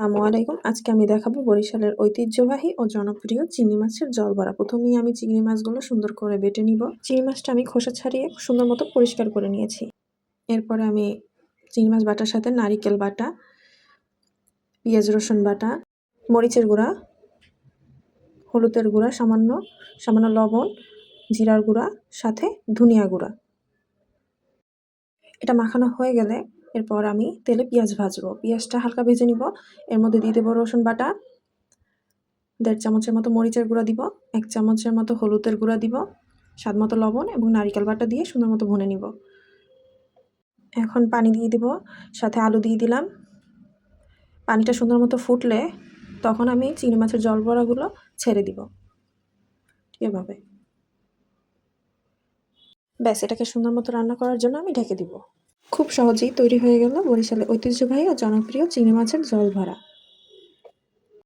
আসসালামু আলাইকুম। আজকে আমি দেখাবো বরিশালের ঐতিহ্যবাহী ও জনপ্রিয় চিংড়ি মাছের জলবড়া। প্রথমেই আমি চিংড়ি মাছগুলো সুন্দর করে বেটে নিব। চিংড়ি মাছটা আমি খোসা ছাড়িয়ে সুন্দর মতো পরিষ্কার করে নিয়েছি। এরপরে আমি চিংড়ি মাছ বাটার সাথে নারিকেল বাটা, পেঁয়াজ রসুন বাটা, মরিচের গুঁড়া, হলুদের গুঁড়া সামান্য, সামান্য লবণ, জিরার গুঁড়া, সাথে ধনিয়া গুঁড়া। এটা মাখানো হয়ে গেলে এরপর আমি তেলে পেঁয়াজ ভাজবো। পেঁয়াজটা হালকা ভেজে নিব। এর মধ্যে দিয়ে দেবো রসুন বাটা, 1.5 চামচের মতো মরিচের গুঁড়া দিব, 1 চামচের মতো হলুদের গুঁড়া দিব, স্বাদ মতো লবণ এবং নারিকেল বাটা দিয়ে সুন্দর মতো ভুনে নিব। এখন পানি দিয়ে দিব, সাথে আলু দিয়ে দিলাম। পানিটা সুন্দর মতো ফুটলে তখন আমি চিংড়ি মাছের জলবড়াগুলো ছেড়ে দিব। এভাবে ব্যাস, এটাকে সুন্দর মতো রান্না করার জন্য আমি ঢেকে দিব। খুব সহজেই তৈরি হয়ে গেল বরিশালের ঐতিহ্যবাহী ও জনপ্রিয় চিংড়ি মাছের জলভরা।